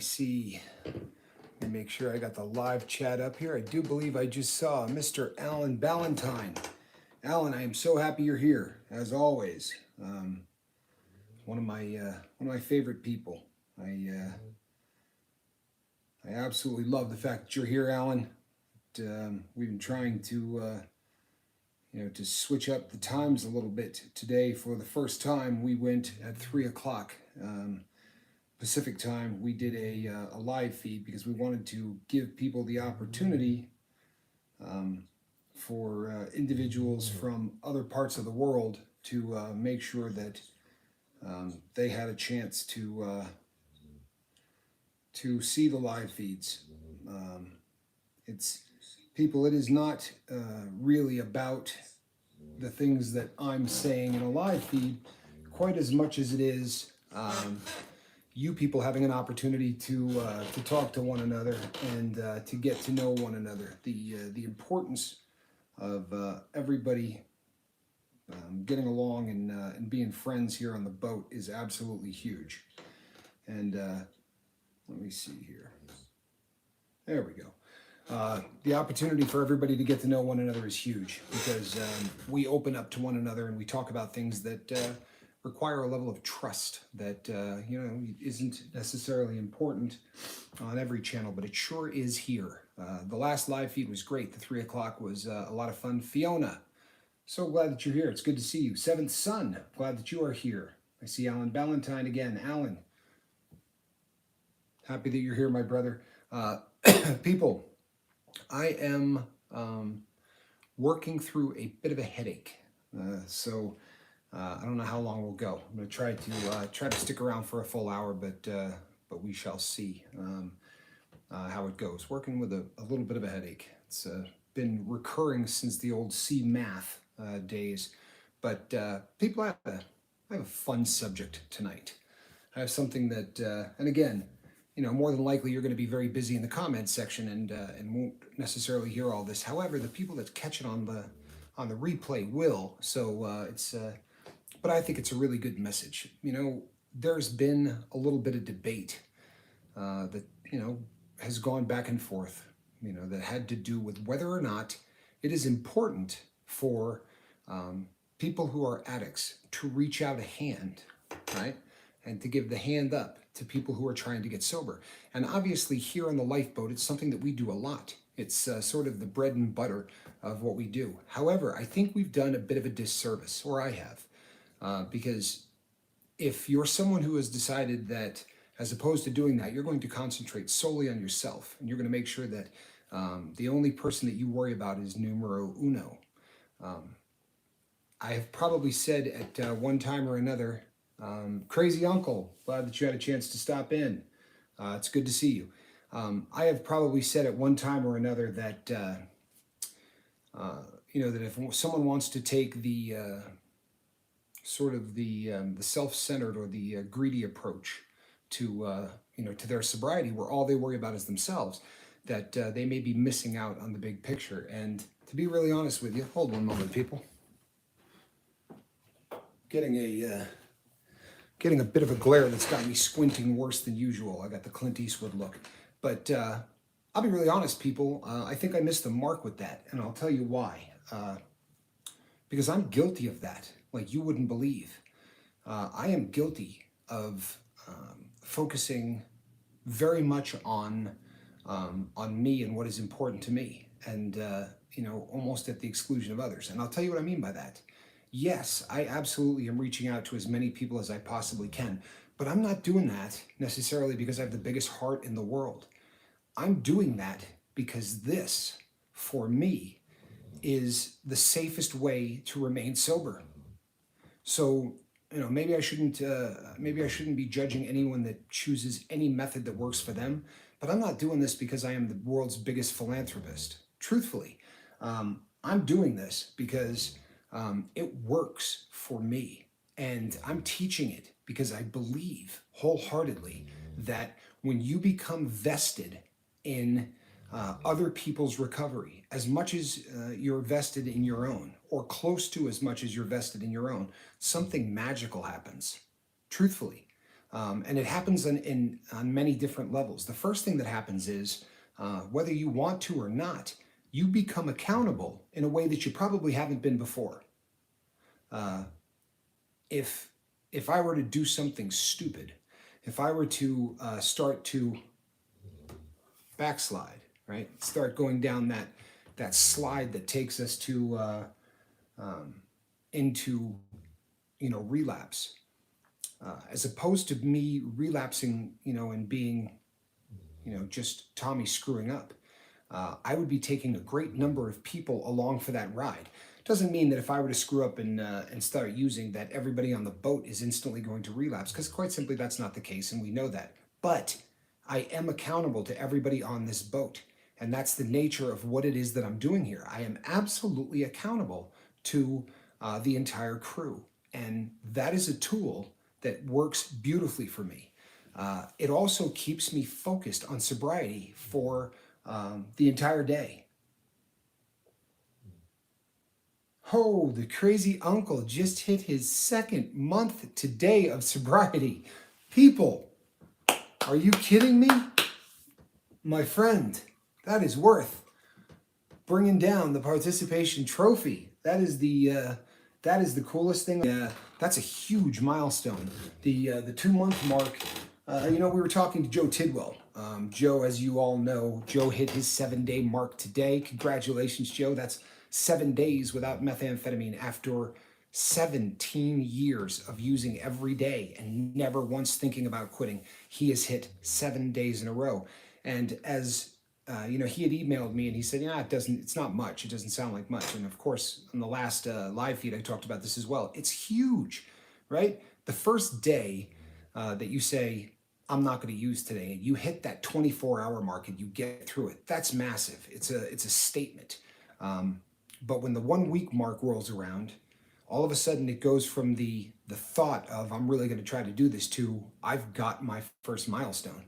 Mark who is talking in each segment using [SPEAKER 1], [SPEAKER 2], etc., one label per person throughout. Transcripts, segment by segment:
[SPEAKER 1] see, let me make sure I got the live chat up here. I do believe I just saw Mr. Alan Ballantyne. Alan, I am so happy you're here, as always. One of my favorite people. I absolutely love the fact that you're here, Alan. We've been trying to to switch up the times a little bit today. For the first time, we went at 3 o'clock Pacific time. We did a live feed because we wanted to give people the opportunity for individuals from other parts of the world to make sure that they had a chance to see the live feeds. It's people. It is not really about the things that I'm saying in a live feed quite as much as it is you people having an opportunity to talk to one another and to get to know one another. The importance of everybody getting along and being friends here on the boat is absolutely huge. And let me see here. There we go. The opportunity for everybody to get to know one another is huge because we open up to one another and we talk about things that require a level of trust that isn't necessarily important on every channel, but it sure is here. The last live feed was great. The 3 o'clock was a lot of fun. Fiona, so glad that you're here. It's good to see you. Seventh Son, glad that you are here. I see Alan Ballantyne again. Alan, happy that you're here, my brother. People, I am working through a bit of a headache, so I don't know how long we'll go. I'm going to try to stick around for a full hour, but we shall see how it goes. Working with a little bit of a headache. It's been recurring since the old C math days, but people, I have a fun subject tonight. I have something that, and again, more than likely you're going to be very busy in the comments section and won't necessarily hear all this. However, the people that catch it on the replay will. So but I think it's a really good message. There's been a little bit of debate that has gone back and forth. That had to do with whether or not it is important for people who are addicts to reach out a hand, right, and to give the hand up to people who are trying to get sober. And obviously here on the Lifeboat, it's something that we do a lot. It's sort of the bread and butter of what we do. However, I think we've done a bit of a disservice, or I have, because if you're someone who has decided that as opposed to doing that, you're going to concentrate solely on yourself, and you're going to make sure that the only person that you worry about is numero uno. I have probably said at one time or another, Crazy Uncle, glad that you had a chance to stop in. It's good to see you. I have probably said at one time or another that, that if someone wants to take the sort of the self-centered or the greedy approach to to their sobriety, where all they worry about is themselves, that they may be missing out on the big picture. And to be really honest with you, hold one moment, people. Getting a bit of a glare that's got me squinting worse than usual. I got the Clint Eastwood look. But I'll be really honest, people. I think I missed the mark with that, and I'll tell you why. Because I'm guilty of that, like you wouldn't believe. I am guilty of focusing very much on me and what is important to me, and almost at the exclusion of others. And I'll tell you what I mean by that. Yes, I absolutely am reaching out to as many people as I possibly can, but I'm not doing that necessarily because I have the biggest heart in the world. I'm doing that because this, for me, is the safest way to remain sober. So, maybe I shouldn't be judging anyone that chooses any method that works for them, but I'm not doing this because I am the world's biggest philanthropist. Truthfully, I'm doing this because it works for me, and I'm teaching it because I believe wholeheartedly that when you become vested in other people's recovery, as much as you're vested in your own, or close to as much as you're vested in your own, something magical happens. Truthfully, And it happens on many different levels. The first thing that happens is whether you want to or not, you become accountable in a way that you probably haven't been before. Uh, if if I were to do something stupid, if I were to start to backslide, right, start going down that slide that takes us to um, into relapse, as opposed to me relapsing, and being just Tommy screwing up. I would be taking a great number of people along for that ride. Doesn't mean that if I were to screw up and start using, that everybody on the boat is instantly going to relapse, because quite simply that's not the case, and we know that. But I am accountable to everybody on this boat, and that's the nature of what it is that I'm doing here. I am absolutely accountable to the entire crew, and that is a tool that works beautifully for me. It also keeps me focused on sobriety for the entire day. Oh, the crazy uncle just hit his second month today of sobriety. People, are you kidding me? My friend, that is worth bringing down the participation trophy. That is the coolest thing. That's a huge milestone. The 2 month mark. We were talking to Joe Tidwell. Joe, as you all know, Joe hit his 7-day mark today. Congratulations, Joe. That's 7 days without methamphetamine after 17 years of using every day and never once thinking about quitting. He has hit 7 days in a row. And as he had emailed me and he said, it's not much. It doesn't sound like much. And of course, on the last live feed, I talked about this as well. It's huge, right? The first day that you say, I'm not going to use today, and you hit that 24-hour mark and you get through it, that's massive. It's a statement. But when the 1 week mark rolls around, all of a sudden it goes from the thought of, I'm really going to try to do this, to I've got my first milestone.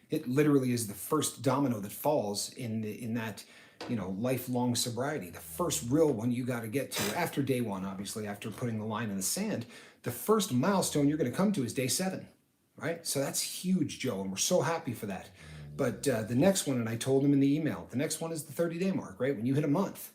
[SPEAKER 1] It literally is the first domino that falls in that lifelong sobriety. The first real one you got to get to after day one, obviously, after putting the line in the sand. The first milestone you're going to come to is day 7, right? So that's huge, Joe, and we're so happy for that. But the next one, and I told him in the email, the next one is the 30-day mark, right? When you hit a month,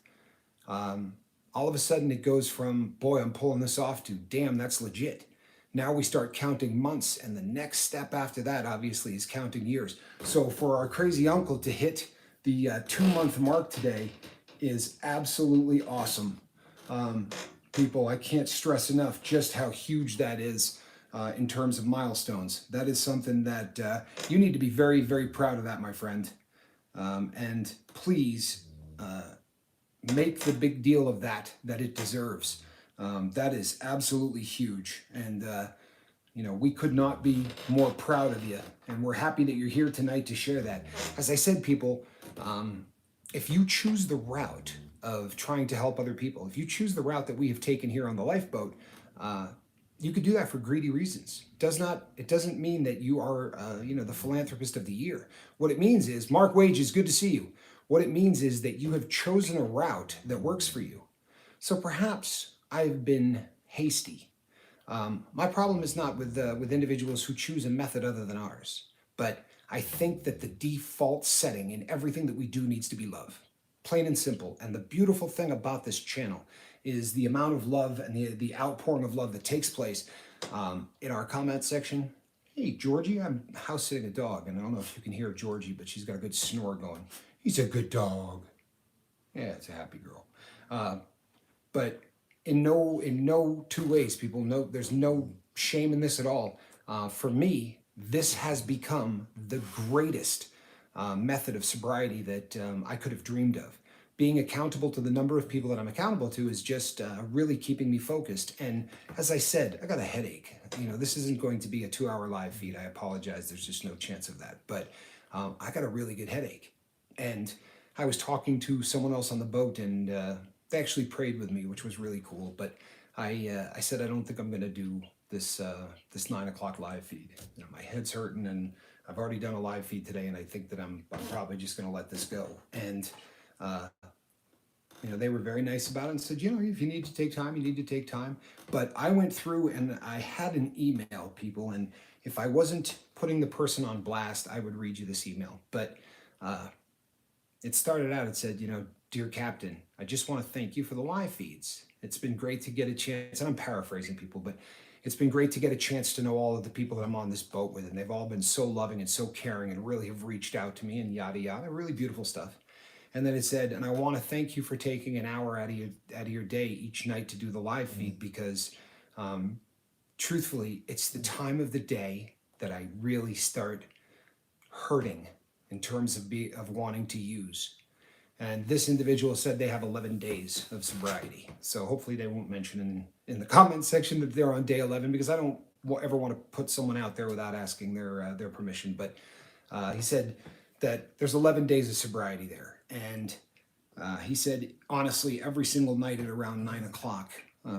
[SPEAKER 1] all of a sudden it goes from, boy, I'm pulling this off, to, damn, that's legit. Now we start counting months, and the next step after that, obviously, is counting years. So for our crazy uncle to hit the 2-month mark today is absolutely awesome. People, I can't stress enough just how huge that is in terms of milestones. That is something that you need to be very, very proud of that, my friend. And please make the big deal of that it deserves. That is absolutely huge, and we could not be more proud of you, and we're happy that you're here tonight to share that. As I said, people, if you choose the route of trying to help other people, if you choose the route that we have taken here on the lifeboat, you could do that for greedy reasons. It doesn't mean that you are the philanthropist of the year. What it means is, Mark Wages, good to see you. What it means is that you have chosen a route that works for you. So perhaps I've been hasty. My problem is not with individuals who choose a method other than ours, but I think that the default setting in everything that we do needs to be love, plain and simple. And the beautiful thing about this channel is the amount of love and the outpouring of love that takes place in our comment section. Hey, Georgie, I'm house sitting a dog, and I don't know if you can hear Georgie, but she's got a good snore going. He's a good dog. Yeah, it's a happy girl. But in no two ways, people. No, there's no shame in this at all. For me, this has become the greatest method of sobriety that I could have dreamed of. Being accountable to the number of people that I'm accountable to is just really keeping me focused. And as I said, I got a headache. This isn't going to be a 2-hour live feed. I apologize. There's just no chance of that. But I got a really good headache. And I was talking to someone else on the boat, and they actually prayed with me, which was really cool. But I said, I don't think I'm going to do this 9 o'clock live feed. My head's hurting, and I've already done a live feed today, and I think that I'm probably just going to let this go. And they were very nice about it and said, if you need to take time, you need to take time. But I went through and I had an email, people, and if I wasn't putting the person on blast, I would read you this email. But uh, it started out, it said, dear Captain, I just want to thank you for the live feeds. It's been great to get a chance, and I'm paraphrasing people, but it's been great to get a chance to know all of the people that I'm on this boat with, and they've all been so loving and so caring and really have reached out to me and yada yada. Really beautiful stuff. And then it said, and I want to thank you for taking an hour out of your day each night to do the live feed because um, truthfully, it's the time of the day that I really start hurting in terms of wanting to use. And this individual said they have 11 days of sobriety. So hopefully they won't mention in the comment section that they're on day 11 because I don't ever want to put someone out there without asking their permission. But he said that there's 11 days of sobriety there. And he said, honestly, every single night at around 9 o'clock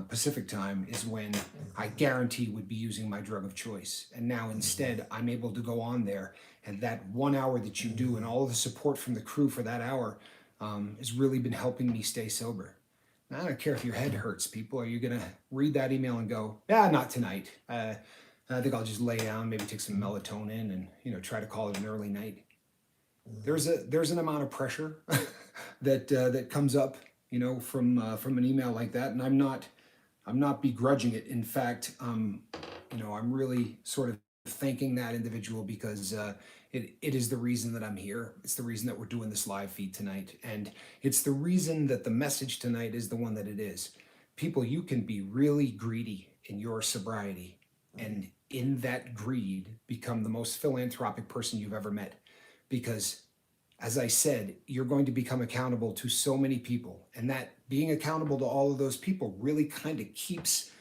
[SPEAKER 1] Pacific time is when I guarantee would be using my drug of choice. And now instead, I'm able to go on there. And that 1 hour that you do and all of the support from the crew for that hour has really been helping me stay sober. Now, I don't care if your head hurts, people. Are you going to read that email and go, yeah, not tonight. I think I'll just lay down, maybe take some melatonin and, try to call it an early night. There's an amount of pressure that comes up, from an email like that, and I'm not begrudging it. In fact, I'm really sort of thanking that individual because it is the reason that I'm here. It's the reason that we're doing this live feed tonight, and it's the reason that the message tonight is the one that it is. People, you can be really greedy in your sobriety, and in that greed, become the most philanthropic person you've ever met. Because, as I said, you're going to become accountable to so many people. And that being accountable to all of those people really kind of keeps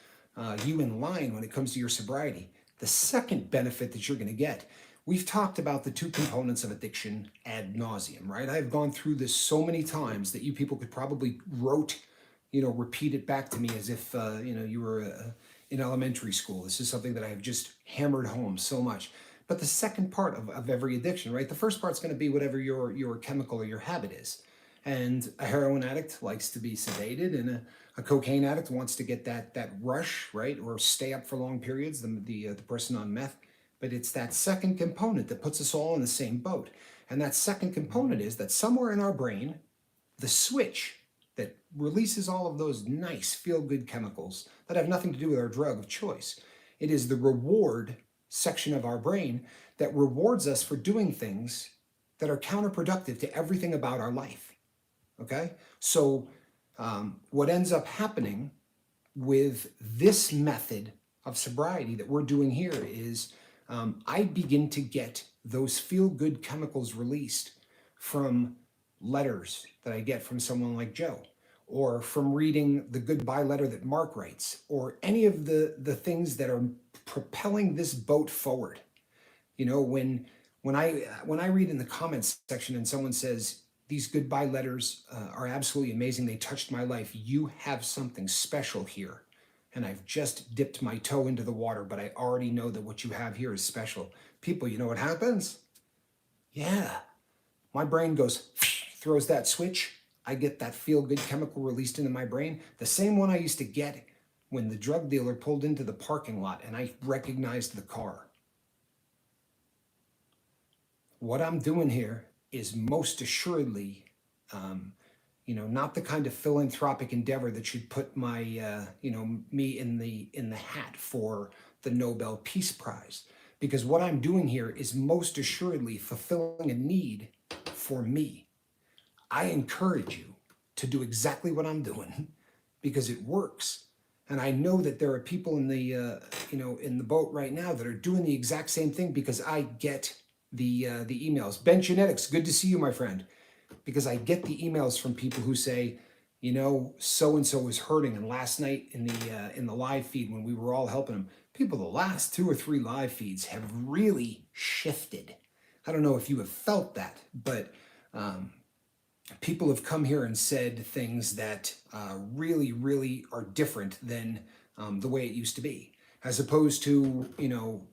[SPEAKER 1] you in line when it comes to your sobriety. The second benefit that you're going to get, we've talked about the two components of addiction ad nauseum, right? I've gone through this so many times that you people could probably repeat it back to me as if, you were in elementary school. This is something that I have just hammered home so much. But the second part of every addiction, right? The first part's going to be whatever your chemical or your habit is. And a heroin addict likes to be sedated, and a cocaine addict wants to get that rush, right? Or stay up for long periods, the person on meth. But it's that second component that puts us all in the same boat. And that second component is that somewhere in our brain, the switch that releases all of those nice feel-good chemicals that have nothing to do with our drug of choice. It is the reward section of our brain that rewards us for doing things that are counterproductive to everything about our life. Okay? So what ends up happening with this method of sobriety that we're doing here is I begin to get those feel-good chemicals released from letters that I get from someone like Joe, or from reading the goodbye letter that Mark writes, or any of the things that are propelling this boat forward. When I read in the comments section and someone says, these goodbye letters are absolutely amazing, they touched my life, you have something special here. And I've just dipped my toe into the water, but I already know that what you have here is special. People, you know what happens? Yeah. My brain goes, throws that switch. I get that feel-good chemical released into my brain. The same one I used to get when the drug dealer pulled into the parking lot and I recognized the car. What I'm doing here is most assuredly, not the kind of philanthropic endeavor that should put my, me in the hat for the Nobel Peace Prize. Because what I'm doing here is most assuredly fulfilling a need for me. I encourage you to do exactly what I'm doing because it works. And I know that there are people in the boat right now that are doing the exact same thing because I get the emails. Ben Genetics, good to see you, my friend. Because I get the emails from people who say, so and so is hurting. And last night in the live feed when we were all helping them, people, the last 2 or 3 live feeds have really shifted. I don't know if you have felt that, but people have come here and said things that really, really are different than the way it used to be. As opposed to,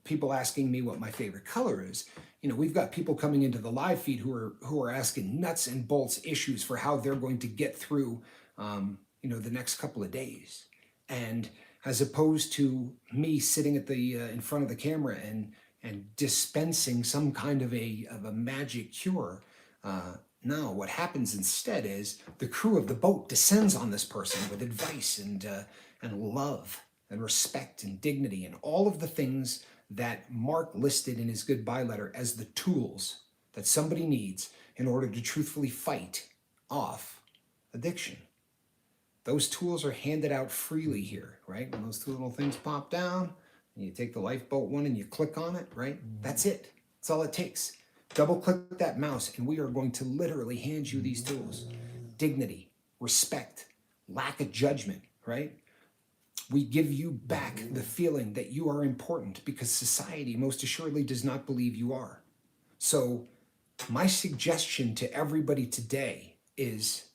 [SPEAKER 1] people asking me what my favorite color is. We've got people coming into the live feed who are asking nuts and bolts issues for how they're going to get through, the next couple of days. And as opposed to me sitting at the in front of the camera and and dispensing some kind of a magic cure. No, what happens instead is the crew of the boat descends on this person with advice and love and respect and dignity and all of the things that Mark listed in his goodbye letter as the tools that somebody needs in order to truthfully fight off addiction. Those tools are handed out freely here, right? When those two little things pop down, and you take the lifeboat one and you click on it, right? That's it. That's all it takes. Double click that mouse, and we are going to literally hand you these tools. Dignity, respect, lack of judgment, right? We give you back the feeling that you are important because society most assuredly does not believe you are. So my suggestion to everybody today is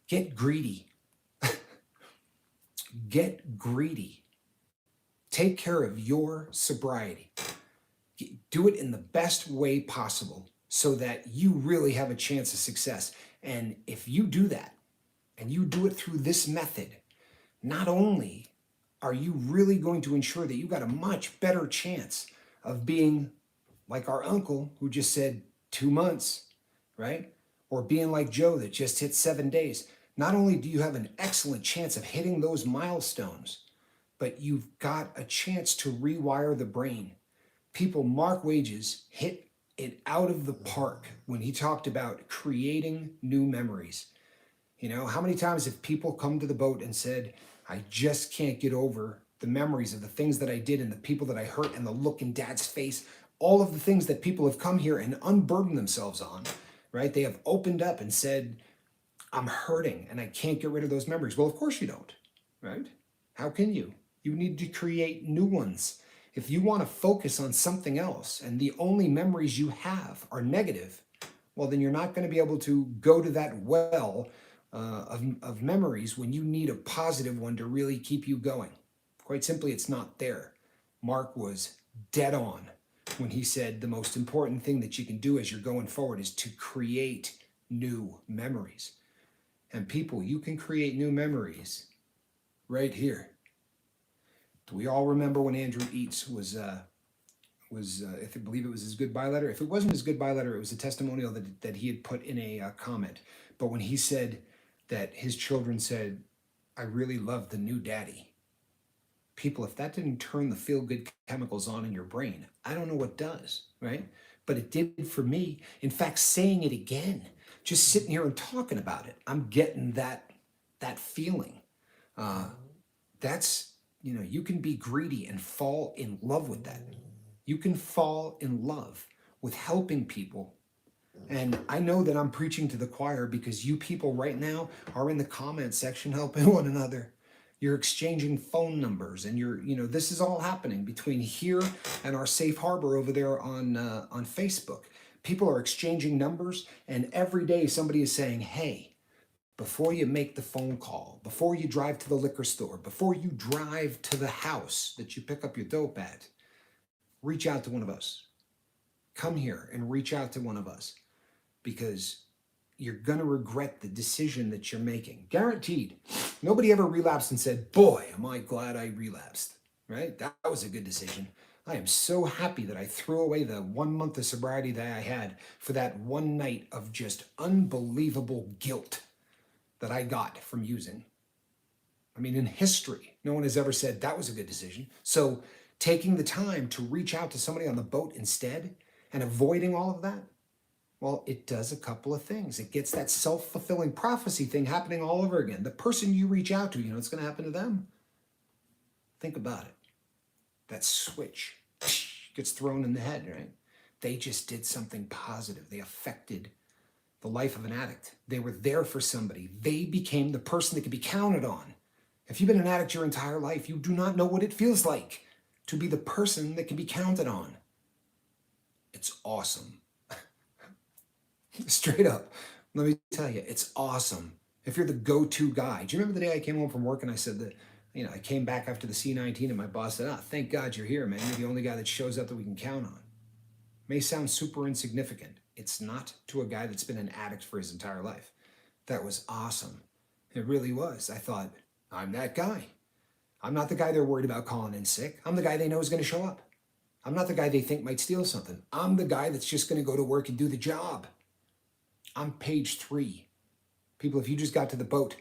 [SPEAKER 1] get greedy. Get greedy. Take care of your sobriety. Do it in the best way possible so that you really have a chance of success. And if you do that, and you do it through this method, not only are you really going to ensure that you got a much better chance of being like our uncle who just said 2 months, right? Or being like Joe that just hit 7 days. Not only do you have an excellent chance of hitting those milestones, but you've got a chance to rewire the brain. People, Mark Wages hit it out of the park when he talked about creating new memories. You know, how many times have people come to the boat and said, I just can't get over the memories of the things that I did and the people that I hurt and the look in Dad's face, all of the things that people have come here and unburdened themselves on, right? They have opened up and said, I'm hurting and I can't get rid of those memories. Well, of course you don't, right? How can you? You need to create new ones. If you want to focus on something else and the only memories you have are negative, well, then you're not going to be able to go to that well of memories when you need a positive one to really keep you going. Quite simply, it's not there. Mark was dead on when he said the most important thing that you can do as you're going forward is to create new memories. And people, you can create new memories right here. Do we all remember when Andrew Eates was if I believe it was his goodbye letter? If it wasn't his goodbye letter, it was a testimonial that he had put in a comment. But when he said that his children said, I really love the new daddy. People, if that didn't turn the feel-good chemicals on in your brain, I don't know what does, right? But it did for me. In fact, saying it again, just sitting here and talking about it, I'm getting that feeling. That's, you can be greedy and fall in love with that. You can fall in love with helping people. And I know that I'm preaching to the choir because you people right now are in the comment section helping one another. You're exchanging phone numbers and this is all happening between here and our safe harbor over there on Facebook. People are exchanging numbers and every day somebody is saying, hey, before you make the phone call, before you drive to the liquor store, before you drive to the house that you pick up your dope at, reach out to one of us. Come here and reach out to one of us because you're going to regret the decision that you're making. Guaranteed. Nobody ever relapsed and said, boy, am I glad I relapsed, right? That was a good decision. I am so happy that I threw away the 1 month of sobriety that I had for that one night of just unbelievable guilt that I got from using. I mean, in history, no one has ever said that was a good decision. So taking the time to reach out to somebody on the boat instead and avoiding all of that, well, it does a couple of things. It gets that self-fulfilling prophecy thing happening all over again. The person you reach out to, what's going to happen to them? Think about it. That switch gets thrown in the head, right? They just did something positive. They affected the life of an addict. They were there for somebody. They became the person that could be counted on. If you've been an addict your entire life, you do not know what it feels like to be the person that can be counted on. It's awesome. Straight up, let me tell you, it's awesome. If you're the go-to guy. Do you remember the day I came home from work and I said that, I came back after the C-19 and my boss said, thank God you're here, man. You're the only guy that shows up that we can count on. May sound super insignificant. It's not to a guy that's been an addict for his entire life. That was awesome. It really was. I thought, I'm that guy. I'm not the guy they're worried about calling in sick. I'm the guy they know is going to show up. I'm not the guy they think might steal something. I'm the guy that's just going to go to work and do the job. I'm page 3. People, if you just got to the boat,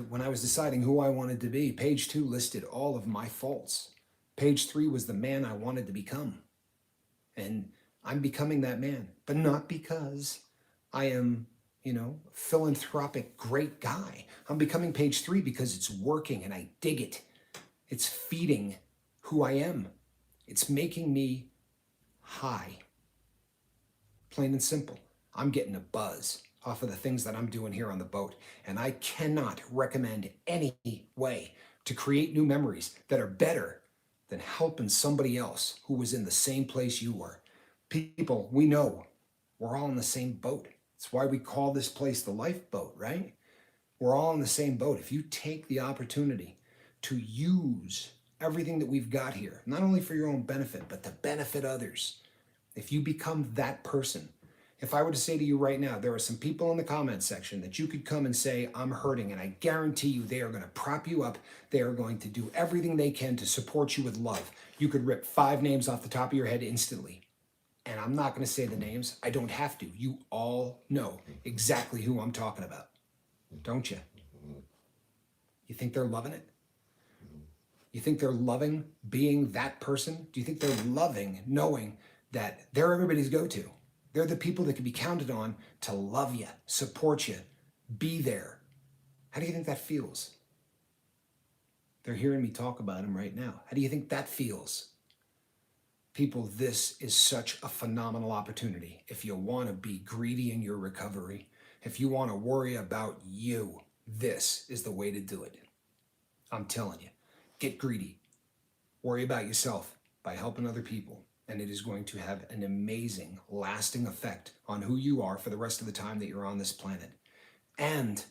[SPEAKER 1] when I was deciding who I wanted to be, page 2 listed all of my faults. Page 3 was the man I wanted to become. And I'm becoming that man, but not because I am, philanthropic great guy. I'm becoming page 3 because it's working and I dig it. It's feeding who I am. It's making me high. Plain and simple. I'm getting a buzz off of the things that I'm doing here on the boat. And I cannot recommend any way to create new memories that are better than helping somebody else who was in the same place you were. People, we know we're all in the same boat. That's why we call this place the lifeboat, right? We're all in the same boat. If you take the opportunity to use everything that we've got here, not only for your own benefit, but to benefit others, if you become that person, if I were to say to you right now, there are some people in the comment section that you could come and say, I'm hurting, and I guarantee you they are going to prop you up. They are going to do everything they can to support you with love. You could rip 5 names off the top of your head instantly. And I'm not going to say the names. I don't have to. You all know exactly who I'm talking about, don't you? You think they're loving it? You think they're loving being that person? Do you think they're loving knowing that they're everybody's go-to? They're the people that can be counted on to love you, support you, be there. How do you think that feels? They're hearing me talk about them right now. How do you think that feels? People, this is such a phenomenal opportunity. If you want to be greedy in your recovery, if you want to worry about you, this is the way to do it. I'm telling you, get greedy. Worry about yourself by helping other people. And it is going to have an amazing, lasting effect on who you are for the rest of the time that you're on this planet. And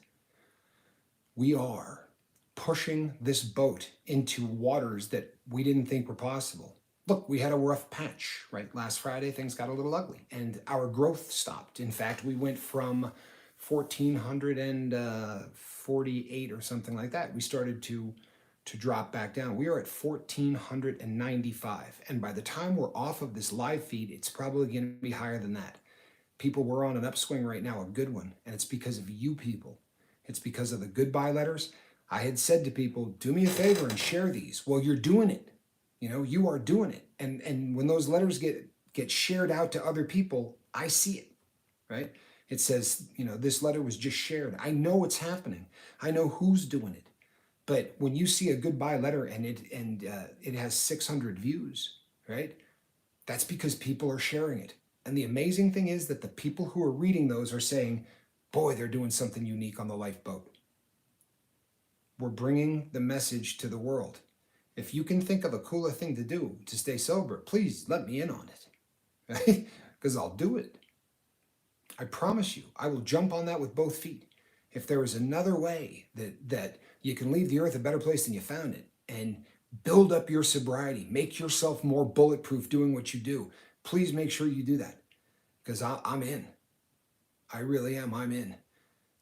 [SPEAKER 1] we are pushing this boat into waters that we didn't think were possible. Look, we had a rough patch, right? Last Friday, things got a little ugly and our growth stopped. In fact, we went from 1,448 or something like that. We started to drop back down. We are at 1,495. And by the time we're off of this live feed, it's probably going to be higher than that. People, we're on an upswing right now, a good one. And it's because of you people. It's because of the goodbye letters. I had said to people, do me a favor and share these. Well, you're doing it. You are doing it. And when those letters get shared out to other people, I see it, right? It says, this letter was just shared. I know it's happening. I know who's doing it. But when you see a goodbye letter and it has 600 views, right? That's because people are sharing it. And the amazing thing is that the people who are reading those are saying, boy, they're doing something unique on the lifeboat. We're bringing the message to the world. If you can think of a cooler thing to do to stay sober, please let me in on it, right? Because I'll do it. I promise you, I will jump on that with both feet. If there is another way that you can leave the earth a better place than you found it and build up your sobriety, make yourself more bulletproof doing what you do, please make sure you do that, because I'm in. I really am. I'm in.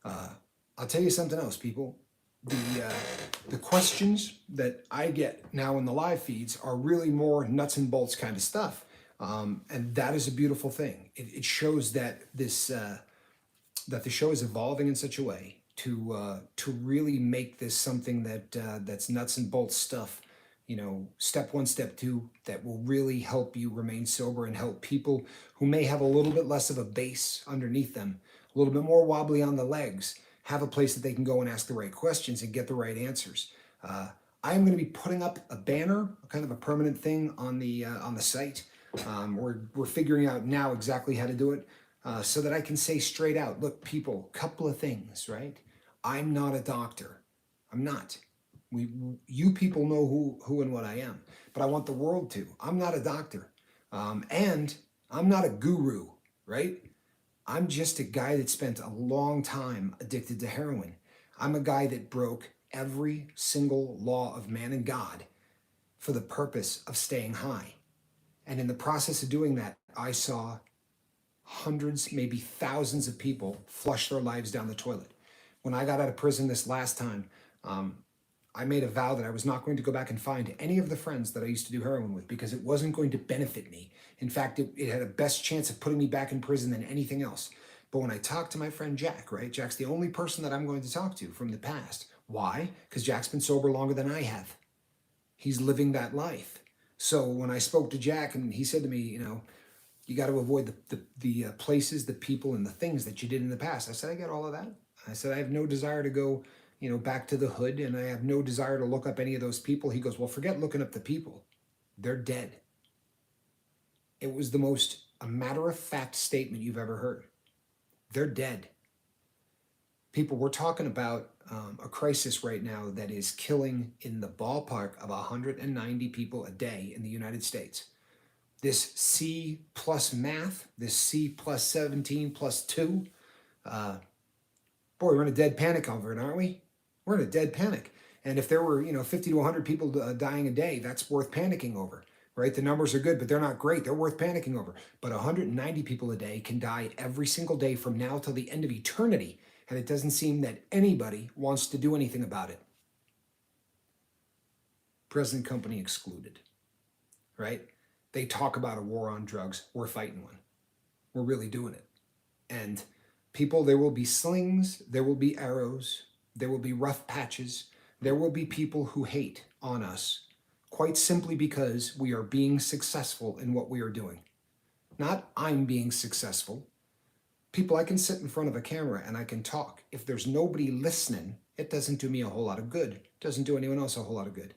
[SPEAKER 1] I'll tell you something else, people. The questions that I get now in the live feeds are really more nuts and bolts kind of stuff. And that is a beautiful thing. It shows that that the show is evolving in such a way to really make this something that's nuts and bolts stuff. Step 1, step 2, that will really help you remain sober and help people who may have a little bit less of a base underneath them, a little bit more wobbly on the legs, have a place that they can go and ask the right questions and get the right answers. I am going to be putting up a banner, kind of a permanent thing on the site. We're figuring out now exactly how to do it so that I can say straight out, look, people, couple of things, right? I'm not a doctor. I'm not. You people know who and what I am, but I want the world to. I'm not a doctor, and I'm not a guru, right? I'm just a guy that spent a long time addicted to heroin. I'm a guy that broke every single law of man and God for the purpose of staying high. And in the process of doing that, I saw hundreds, maybe thousands of people flush their lives down the toilet. When I got out of prison this last time, I made a vow that I was not going to go back and find any of the friends that I used to do heroin with because it wasn't going to benefit me. In fact, it had a best chance of putting me back in prison than anything else. But when I talked to my friend Jack, right? Jack's the only person that I'm going to talk to from the past. Why? Because Jack's been sober longer than I have. He's living that life. So when I spoke to Jack and he said to me, you got to avoid the places, the people, and the things that you did in the past. I said, I get all of that. I said, I have no desire to go, back to the hood, and I have no desire to look up any of those people. He goes, well, forget looking up the people. They're dead. It was the most a matter-of-fact statement you've ever heard. They're dead. People, we're talking about a crisis right now that is killing in the ballpark of 190 people a day in the United States. This C plus math, this C plus 17 plus 2, boy, we're in a dead panic over it, aren't we? We're in a dead panic. And if there were, 50 to 100 people dying a day, that's worth panicking over, right? The numbers are good, but they're not great. They're worth panicking over. But 190 people a day can die every single day from now till the end of eternity. And it doesn't seem that anybody wants to do anything about it. Present company excluded, right? They talk about a war on drugs. We're fighting one. We're really doing it. And people, there will be slings, there will be arrows, there will be rough patches, there will be people who hate on us, quite simply because we are being successful in what we are doing. Not I'm being successful. People, I can sit in front of a camera and I can talk. If there's nobody listening, it doesn't do me a whole lot of good. It doesn't do anyone else a whole lot of good.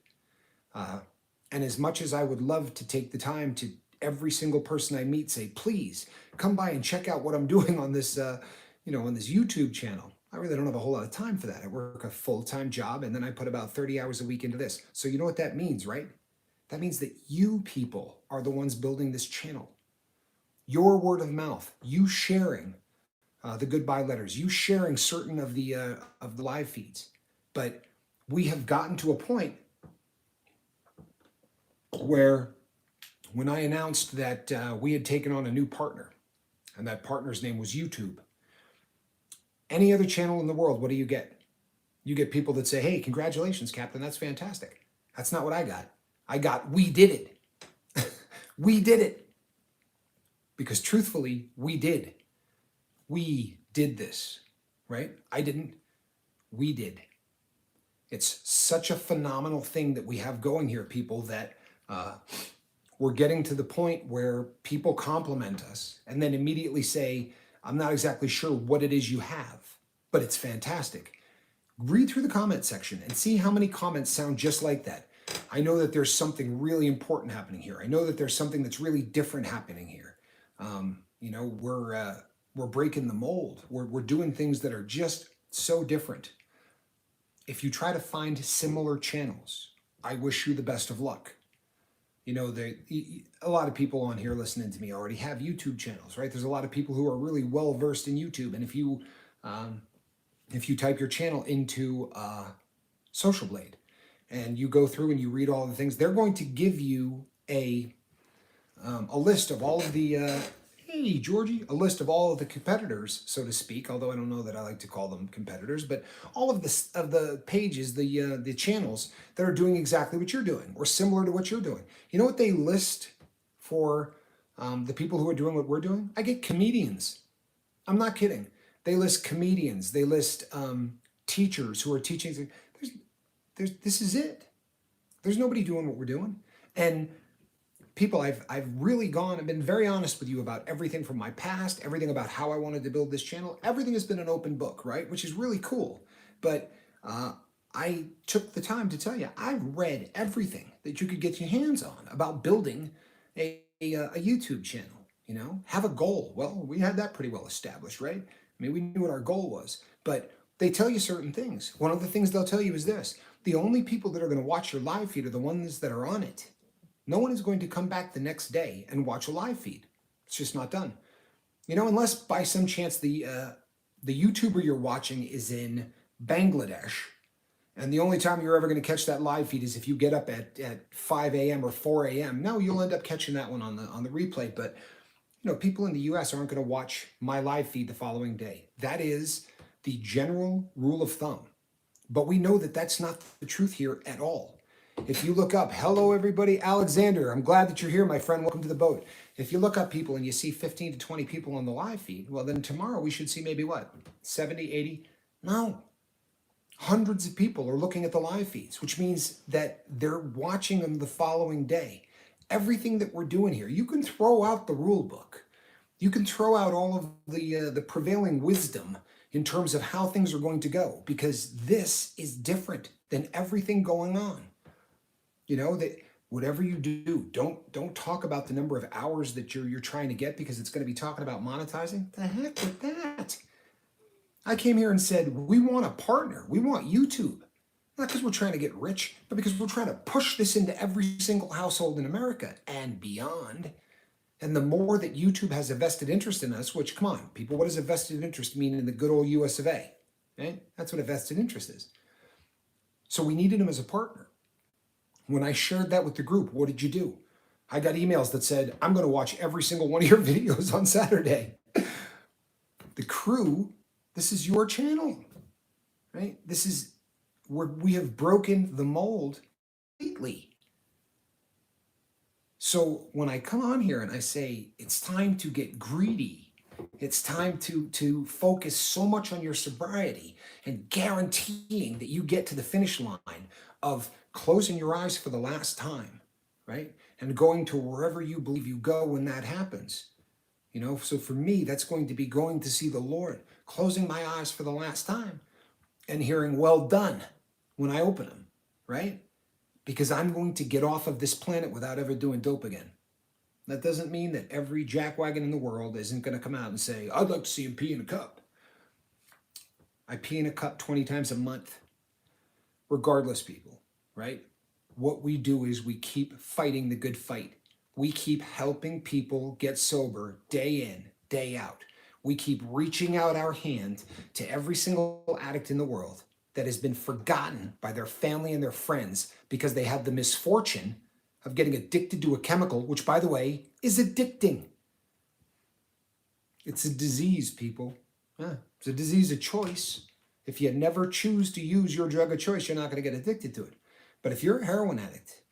[SPEAKER 1] And as much as I would love to take the time to every single person I meet say, please come by and check out what I'm doing on this, on this YouTube channel. I really don't have a whole lot of time for that. I work a full-time job and then I put about 30 hours a week into this. So you know what that means, right? That means that you people are the ones building this channel. Your word of mouth, you sharing the goodbye letters, you sharing certain of the live feeds. But we have gotten to a point where when I announced that we had taken on a new partner, and that partner's name was YouTube, any other channel in the world, what do you get? You get people that say, hey, congratulations, Captain, that's fantastic. That's not what I got. I got, we did it. We did it. Because truthfully, we did. We did this, right? I didn't. We did. It's such a phenomenal thing that we have going here, people, that we're getting to the point where people compliment us and then immediately say, I'm not exactly sure what it is you have, but it's fantastic. Read through the comment section and see how many comments sound just like that. I know that there's something really important happening here. I know that there's something that's really different happening here. We're breaking the mold. We're doing things that are just so different. If you try to find similar channels, I wish you the best of luck. A lot of people on here listening to me already have YouTube channels, right? There's a lot of people who are really well versed in YouTube, and if you type your channel into Social Blade and you go through and you read all the things, they're going to give you a list of all of the hey Georgie, a list of all of the competitors, so to speak. Although I don't know that I like to call them competitors, but all of the pages, the channels that are doing exactly what you're doing or similar to what you're doing. You know what they list for the people who are doing what we're doing? I get comedians. I'm not kidding. They list comedians. They list teachers who are teaching. This is it. There's nobody doing what we're doing, and people, I've really I've been very honest with you about everything from my past, everything about how I wanted to build this channel. Everything has been an open book, right? Which is really cool. But I took the time to tell you, I've read everything that you could get your hands on about building a YouTube channel, have a goal. Well, we had that pretty well established, right? I mean, we knew what our goal was, but they tell you certain things. One of the things they'll tell you is this: the only people that are going to watch your live feed are the ones that are on it. No one is going to come back the next day and watch a live feed. It's just not done. Unless by some chance the YouTuber you're watching is in Bangladesh, and the only time you're ever going to catch that live feed is if you get up at 5 a.m. or 4 a.m. No, you'll end up catching that one on the replay. But people in the US aren't going to watch my live feed the following day. That is the general rule of thumb. But we know that that's not the truth here at all. If you look up, hello everybody, Alexander, I'm glad that you're here, my friend. Welcome to the boat. If you look up people and you see 15 to 20 people on the live feed, well, then tomorrow we should see maybe what? 70, 80? No. Hundreds of people are looking at the live feeds, which means that they're watching them the following day. Everything that we're doing here, you can throw out the rule book. You can throw out all of the prevailing wisdom in terms of how things are going to go, because this is different than everything going on. You know, that whatever you do, don't talk about the number of hours that you're trying to get, because it's going to be talking about monetizing. The heck with that. I came here and said, we want a partner. We want YouTube. Not because we're trying to get rich, but because we're trying to push this into every single household in America and beyond. And the more that YouTube has a vested interest in us, which, come on, people, what does a vested interest mean in the good old US of A? Right? That's what a vested interest is. So we needed him as a partner. When I shared that with the group, what did you do? I got emails that said, I'm going to watch every single one of your videos on Saturday. The crew, this is your channel, right? This is where we have broken the mold completely. So when I come on here and I say, it's time to get greedy, it's time to focus so much on your sobriety and guaranteeing that you get to the finish line of closing your eyes for the last time, right? And going to wherever you believe you go when that happens. You know, so for me, that's going to be going to see the Lord, closing my eyes for the last time and hearing, well done, when I open them, right? Because I'm going to get off of this planet without ever doing dope again. That doesn't mean that every jackwagon in the world isn't going to come out and say, I'd like to see him pee in a cup. I pee in a cup 20 times a month. Regardless, people, right? What we do is we keep fighting the good fight. We keep helping people get sober day in, day out. We keep reaching out our hand to every single addict in the world that has been forgotten by their family and their friends because they had the misfortune of getting addicted to a chemical, which, by the way, is addicting. It's a disease, people. Yeah, it's a disease of choice. If you never choose to use your drug of choice, you're not going to get addicted to it. But if you're a heroin addict,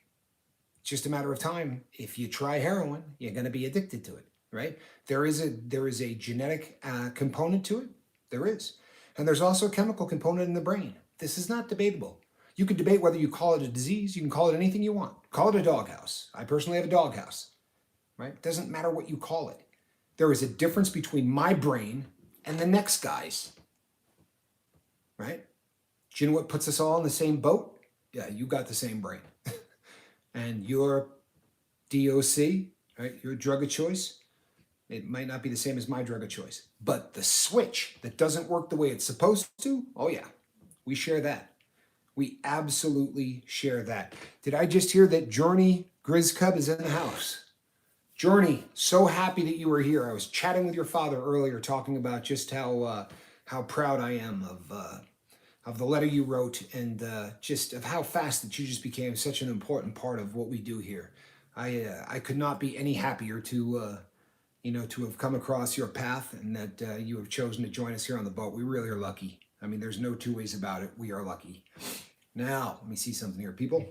[SPEAKER 1] it's just a matter of time. If you try heroin, you're going to be addicted to it, right? There is a genetic component to it. There is. And there's also a chemical component in the brain. This is not debatable. You can debate whether you call it a disease. You can call it anything you want. Call it a doghouse. I personally have a doghouse, right? It doesn't matter what you call it. There is a difference between my brain and the next guy's, right? Do you know what puts us all in the same boat? Yeah, you got the same brain. And your DOC, right, your drug of choice, it might not be the same as my drug of choice. But the switch that doesn't work the way it's supposed to, oh yeah, we share that. We absolutely share that. Did I just hear that Journey Grizz Cub is in the house? Journey, so happy that you were here. I was chatting with your father earlier, talking about just how proud I am of the letter you wrote, and just of how fast that you just became such an important part of what we do here. I could not be any happier to have come across your path, and that you have chosen to join us here on the boat. We really are lucky. I mean, there's no two ways about it. We are lucky. Now, let me see something here, people.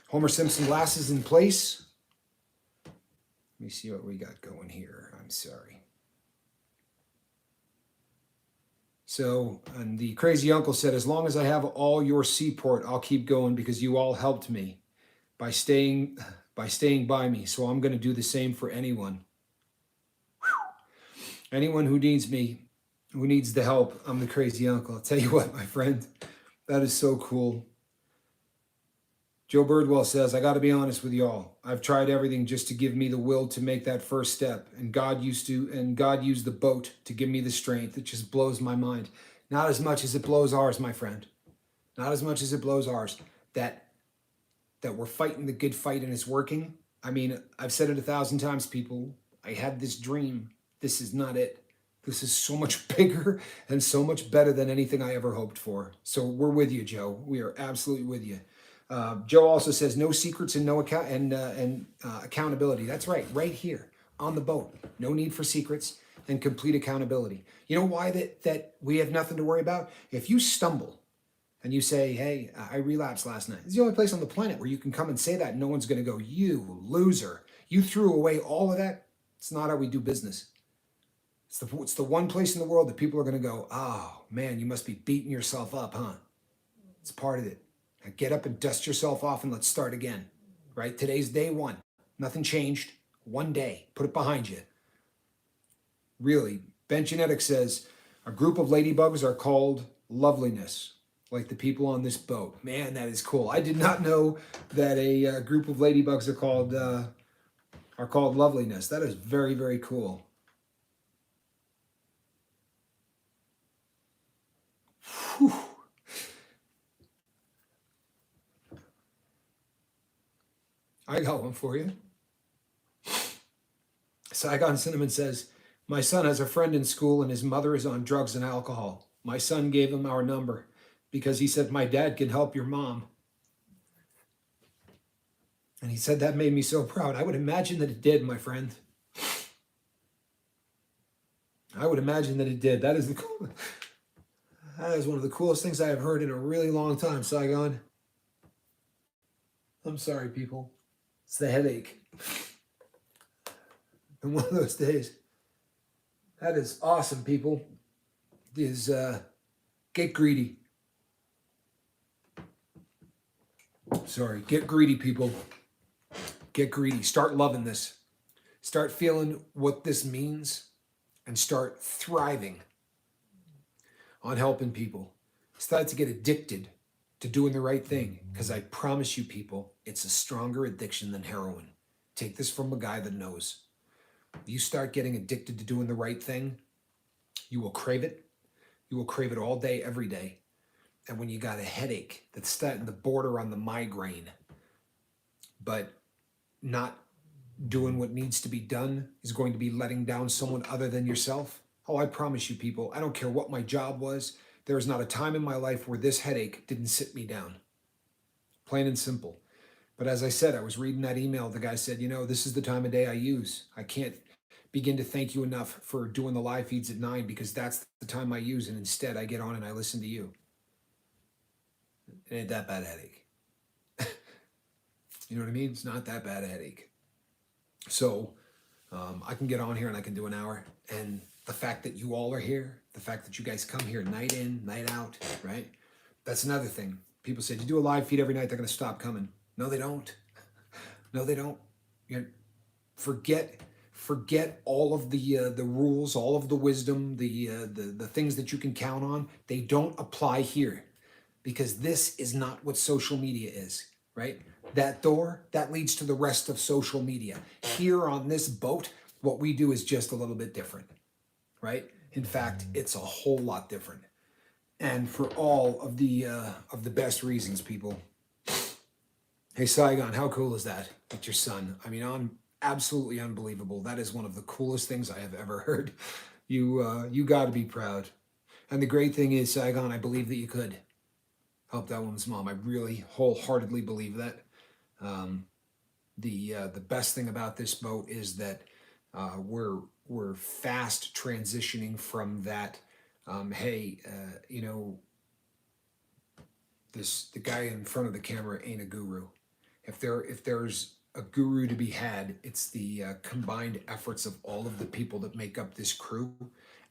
[SPEAKER 1] Homer Simpson glasses in place. Let me see what we got going here. I'm sorry. So, and the crazy uncle said, as long as I have all your seaport, I'll keep going because you all helped me by staying by me. So I'm going to do the same for anyone. Whew. Anyone who needs me, who needs the help, I'm the crazy uncle. I'll tell you what, my friend, that is so cool. Joe Birdwell says, I got to be honest with y'all. I've tried everything just to give me the will to make that first step. And God used the boat to give me the strength. It just blows my mind. Not as much as it blows ours, my friend. Not as much as it blows ours. That we're fighting the good fight and it's working. I mean, I've said it 1,000 times, people. I had this dream. This is not it. This is so much bigger and so much better than anything I ever hoped for. So we're with you, Joe. We are absolutely with you. Joe also says no secrets and no accountability. That's right here on the boat. No need for secrets and complete accountability. You know why that we have nothing to worry about? If you stumble and you say, hey, I relapsed last night. It's the only place on the planet where you can come and say that and no one's going to go, you loser. You threw away all of that. It's not how we do business. It's the one place in the world that people are going to go, oh, man, you must be beating yourself up, huh? It's part of it. Now get up and dust yourself off and let's start again, right? Today's day one. Nothing changed. One day. Put it behind you. Really, Ben Genetic says, a group of ladybugs are called loveliness, like the people on this boat. Man, that is cool. I did not know that a group of ladybugs are called loveliness. That is very, very cool. Whew. I got one for you. Saigon Cinnamon says, my son has a friend in school and his mother is on drugs and alcohol. My son gave him our number because he said, my dad can help your mom. And he said that made me so proud. I would imagine that it did, my friend. I would imagine that it did. That is one of the coolest things I have heard in a really long time, Saigon. I'm sorry, people. It's the headache. And one of those days. That is awesome, people. Get greedy. Sorry, get greedy, people. Get greedy. Start loving this. Start feeling what this means and start thriving on helping people. Start to get addicted to doing the right thing, because I promise you, people, it's a stronger addiction than heroin. Take this from a guy that knows. You start getting addicted to doing the right thing, you will crave it. You will crave it all day, every day. And when you got a headache that's starting to border on the migraine, but not doing what needs to be done is going to be letting down someone other than yourself. Oh, I promise you, people, I don't care what my job was. There is not a time in my life where this headache didn't sit me down. Plain and simple. But as I said, I was reading that email. The guy said, this is the time of day I use. I can't begin to thank you enough for doing the live feeds at 9 because that's the time I use. And instead I get on and I listen to you. It ain't that bad a headache. You know what I mean? It's not that bad a headache. So I can get on here and I can do an hour. And the fact that you all are here, the fact that you guys come here night in, night out, right? That's another thing. People say, you do a live feed every night, they're going to stop coming. No, they don't. No, they don't. Forget all of the rules, all of the wisdom, the things that you can count on. They don't apply here, because this is not what social media is, right? That door, that leads to the rest of social media. Here on this boat, what we do is just a little bit different, right? In fact, it's a whole lot different. And for all of the best reasons, people. Hey, Saigon, how cool is that with your son? I mean, absolutely unbelievable. That is one of the coolest things I have ever heard. You got to be proud. And the great thing is, Saigon, I believe that you could help that woman's mom. I really wholeheartedly believe that. The best thing about this boat is that we're fast transitioning from that. The guy in front of the camera ain't a guru. If there's a guru to be had, it's the combined efforts of all of the people that make up this crew.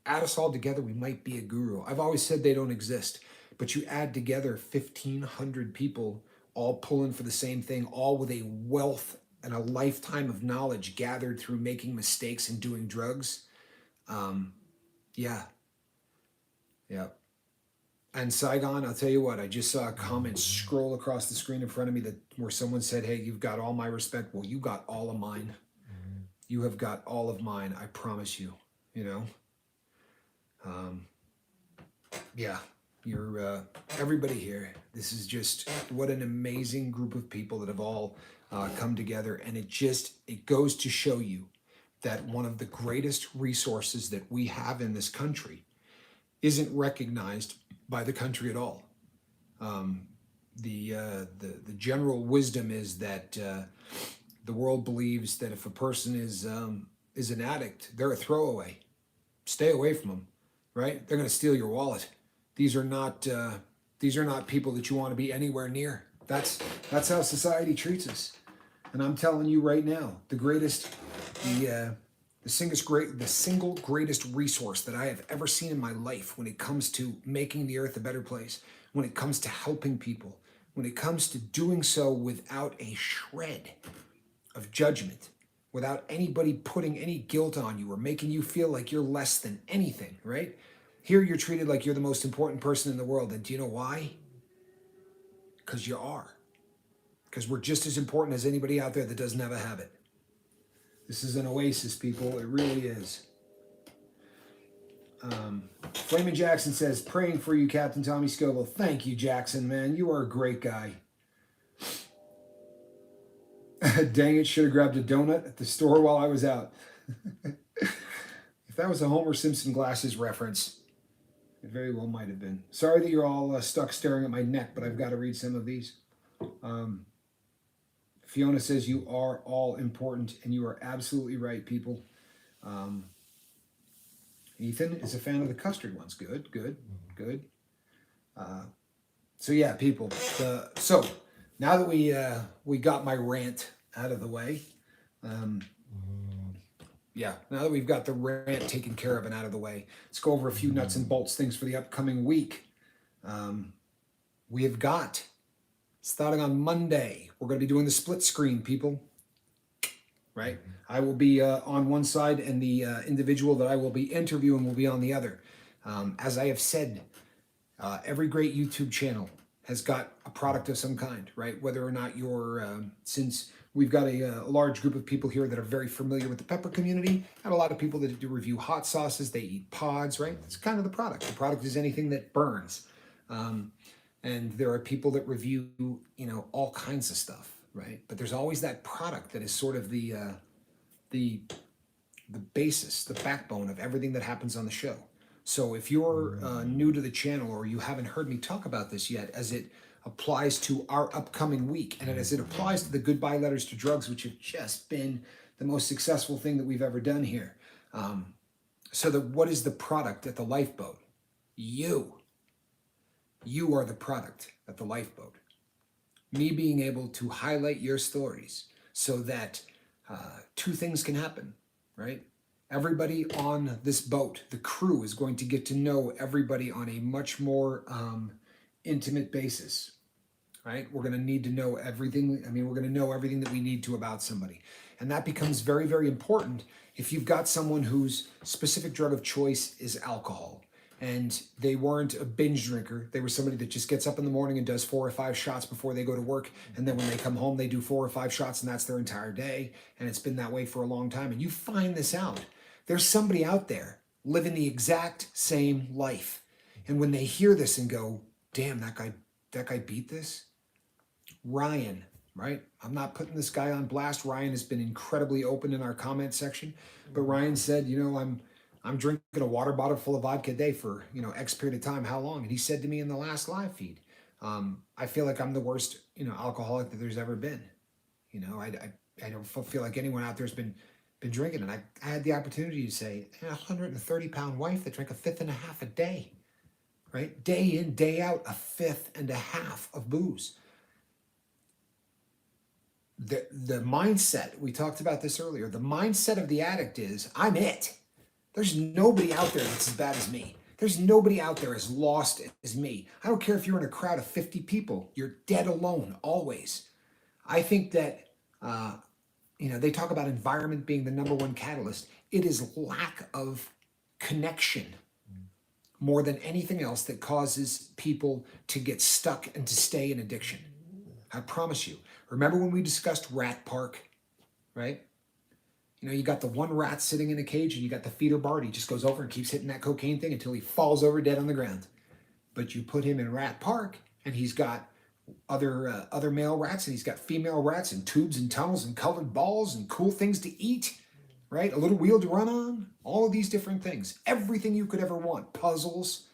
[SPEAKER 1] Add us all together, we might be a guru. I've always said they don't exist, but you add together 1,500 people all pulling for the same thing, all with a wealth and a lifetime of knowledge gathered through making mistakes and doing drugs. Yeah. And Saigon, I'll tell you what, I just saw a comment scroll across the screen in front of me where someone said, hey, you've got all my respect. Well, you got all of mine. You have got all of mine, I promise you, you're everybody here. This is just what an amazing group of people that have all come together. And it goes to show you that one of the greatest resources that we have in this country isn't recognized by the country at all. The general wisdom is that the world believes that if a person is an addict, they're a throwaway. Stay away from them, right? They're going to steal your wallet. These are not These are not people that you want to be anywhere near. That's how society treats us. And I'm telling you right now, the single greatest resource that I have ever seen in my life when it comes to making the earth a better place, when it comes to helping people, when it comes to doing so without a shred of judgment, without anybody putting any guilt on you or making you feel like you're less than anything, right? Here you're treated like you're the most important person in the world. And do you know why? Because you are. Because we're just as important as anybody out there that doesn't have a habit. This is an oasis, people. It really is. Flamin' Jackson says, praying for you, Captain Tommy Scoville. Thank you, Jackson, man. You are a great guy. Dang it, should have grabbed a donut at the store while I was out. If that was a Homer Simpson glasses reference, it very well might have been. Sorry that you're all stuck staring at my neck, but I've got to read some of these. Fiona says, you are all important, and you are absolutely right, people. Ethan is a fan of the custard ones. Good, good, good. So yeah, people. So now that we got my rant out of the way, now that we've got the rant taken care of and out of the way, let's go over a few nuts and bolts things for the upcoming week. We have got, starting on Monday, we're going to be doing the split screen, people. Right? I will be on one side, and the individual that I will be interviewing will be on the other. As I have said, every great YouTube channel has got a product of some kind, right? Whether or not you're, since we've got a large group of people here that are very familiar with the pepper community, and a lot of people that do review hot sauces, they eat pods, right? That's kind of the product. The product is anything that burns. And there are people that review, all kinds of stuff, right? But there's always that product that is sort of the basis, the backbone of everything that happens on the show. So if you're new to the channel, or you haven't heard me talk about this yet, as it applies to our upcoming week, and as it applies to the goodbye letters to drugs, which have just been the most successful thing that we've ever done here. What is the product at the lifeboat? You are the product at the lifeboat. Me being able to highlight your stories so that two things can happen, right? Everybody on this boat, the crew, is going to get to know everybody on a much more intimate basis, right? We're going to need to know everything. We're going to know everything that we need to about somebody. And that becomes very, very important if you've got someone whose specific drug of choice is alcohol. And they weren't a binge drinker. They were somebody that just gets up in the morning and does 4 or 5 shots before they go to work. And then when they come home, they do 4 or 5 shots, and that's their entire day. And it's been that way for a long time. And you find this out. There's somebody out there living the exact same life. And when they hear this and go, damn, that guy beat this? Ryan, right? I'm not putting this guy on blast. Ryan has been incredibly open in our comment section. But Ryan said, I'm drinking a water bottle full of vodka a day for, X period of time. How long? And he said to me in the last live feed, I feel like I'm the worst, alcoholic that there's ever been. I don't feel like anyone out there's been drinking. And I had the opportunity to say, a 130-pound wife that drank a fifth and a half a day, right? Day in, day out, a fifth and a half of booze. The mindset, we talked about this earlier, the mindset of the addict is, I'm it. There's nobody out there that's as bad as me. There's nobody out there as lost as me. I don't care if you're in a crowd of 50 people. You're dead alone, always. I think that, they talk about environment being the number one catalyst. It is lack of connection more than anything else that causes people to get stuck and to stay in addiction. I promise you. Remember when we discussed Rat Park, right? You got the one rat sitting in a cage, and you got the feeder bar, and he just goes over and keeps hitting that cocaine thing until he falls over dead on the ground. But you put him in Rat Park, and he's got other male rats, and he's got female rats, and tubes and tunnels and colored balls and cool things to eat, right? A little wheel to run on, all of these different things. Everything you could ever want, puzzles.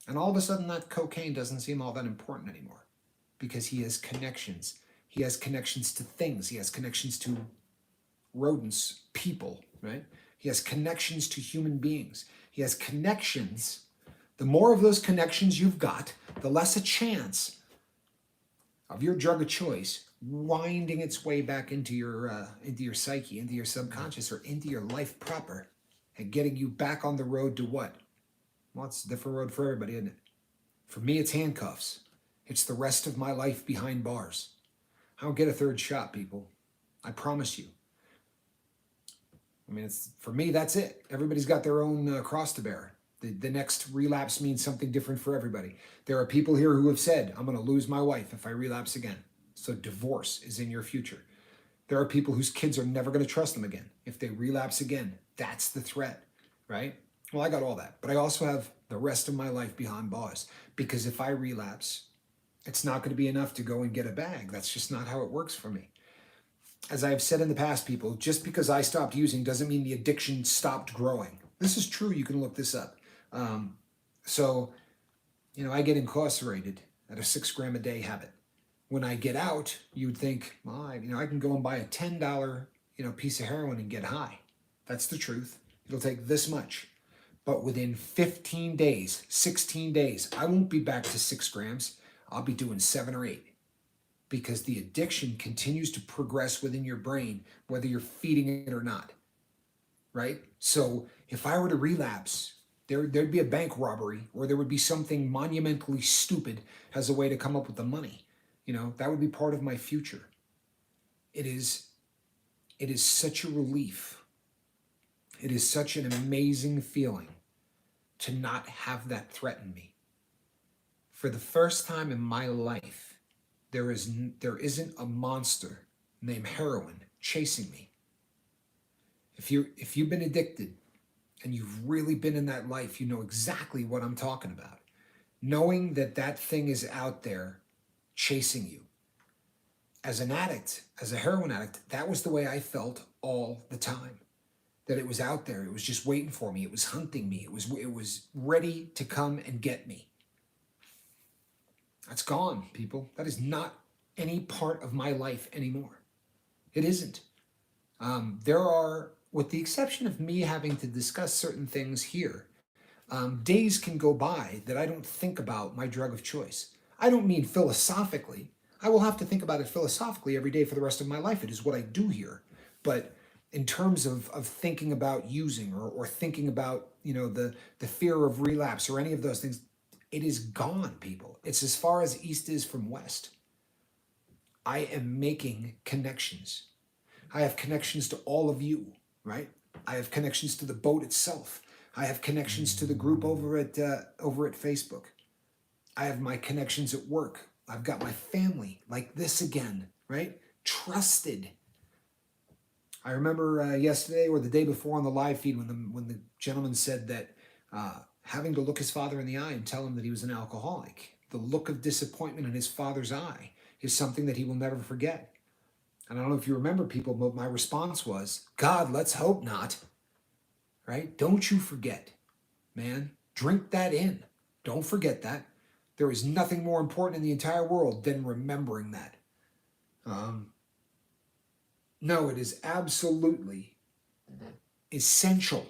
[SPEAKER 1] And all of a sudden, that cocaine doesn't seem all that important anymore because he has connections. He has connections to things. He has connections to rodents, people, right? He has connections to human beings. He has connections The more of those connections you've got, the less a chance of your drug of choice winding its way back into your psyche, into your subconscious, or into your life proper, and getting you back on the road to what? Well, it's a different road for everybody, isn't it? For me, it's handcuffs. It's the rest of my life behind bars. I don't get a third shot, people. I promise you. I mean, for me, that's it. Everybody's got their own cross to bear. The next relapse means something different for everybody. There are people here who have said, I'm going to lose my wife if I relapse again. So divorce is in your future. There are people whose kids are never going to trust them again. If they relapse again, that's the threat, right? Well, I got all that. But I also have the rest of my life behind bars. Because if I relapse, it's not going to be enough to go and get a bag. That's just not how it works for me. As I've said in the past, people, just because I stopped using doesn't mean the addiction stopped growing. This is true. You can look this up. I get incarcerated at a 6 gram a day habit. When I get out, you'd think, well, I can go and buy a $10, piece of heroin and get high. That's the truth. It'll take this much. But within 15 days, 16 days, I won't be back to 6 grams. I'll be doing 7 or 8. Because the addiction continues to progress within your brain, whether you're feeding it or not, right? So if I were to relapse, there'd be a bank robbery, or there would be something monumentally stupid as a way to come up with the money. That would be part of my future. It is such a relief. It is such an amazing feeling to not have that threaten me. For the first time in my life, there isn't a monster named heroin chasing me. If you've been addicted and you've really been in that life, you know exactly what I'm talking about. Knowing that thing is out there chasing you. As an addict, as a heroin addict, that was the way I felt all the time. That it was out there. It was just waiting for me. It was hunting me. It was ready to come and get me. That's gone, people. That is not any part of my life anymore. It isn't. There are, with the exception of me having to discuss certain things here, days can go by that I don't think about my drug of choice. I don't mean philosophically. I will have to think about it philosophically every day for the rest of my life. It is what I do here. But in terms of thinking about using or thinking about, the fear of relapse or any of those things, it is gone, people. It's as far as east is from west. I am making connections. I have connections to all of you, right? I have connections to the boat itself. I have connections to the group over at Facebook. I have my connections at work. I've got my family like this again, right? Trusted. I remember yesterday or the day before on the live feed when the gentleman said that having to look his father in the eye and tell him that he was an alcoholic, the look of disappointment in his father's eye is something that he will never forget. And I don't know if you remember, people, but my response was, God, let's hope not. Right? Don't you forget, man. Drink that in. Don't forget that. There is nothing more important in the entire world than remembering that. No, it is absolutely essential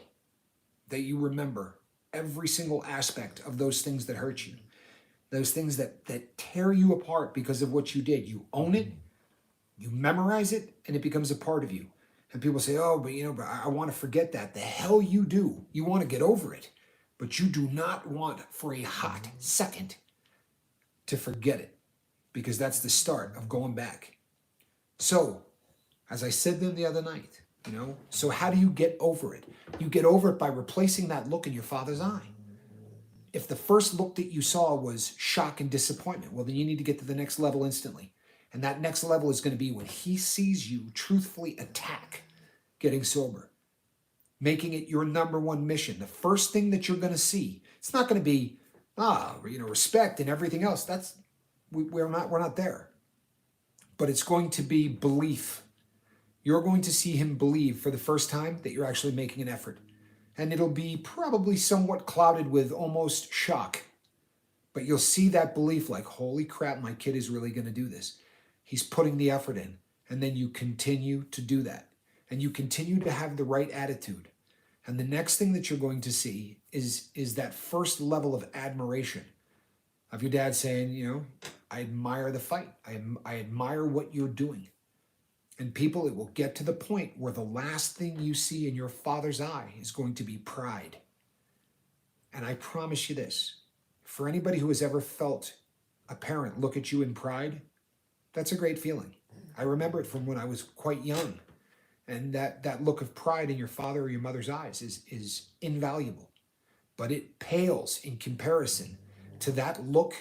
[SPEAKER 1] that you remember every single aspect of those things that hurt you. Those things that tear you apart because of what you did. You own it, you memorize it, and it becomes a part of you. And people say, oh, but I want to forget that. The hell you do. You want to get over it. But you do not want for a hot second to forget it, because that's the start of going back. So, as I said them the other night, so how do you get over it? You get over it by replacing that look in your father's eye. If the first look that you saw was shock and disappointment, well, then you need to get to the next level instantly. And that next level is going to be when he sees you truthfully attack getting sober, making it your number one mission. The first thing that you're going to see, it's not going to be, respect and everything else. We're not there. But it's going to be belief. You're going to see him believe for the first time that you're actually making an effort. And it'll be probably somewhat clouded with almost shock. But you'll see that belief like, holy crap, my kid is really going to do this. He's putting the effort in. And then you continue to do that. And you continue to have the right attitude. And the next thing that you're going to see is that first level of admiration of your dad saying, I admire the fight. I admire what you're doing. And people, it will get to the point where the last thing you see in your father's eye is going to be pride. And I promise you this, for anybody who has ever felt a parent look at you in pride, that's a great feeling. I remember it from when I was quite young. And that look of pride in your father or your mother's eyes is invaluable. But it pales in comparison to that look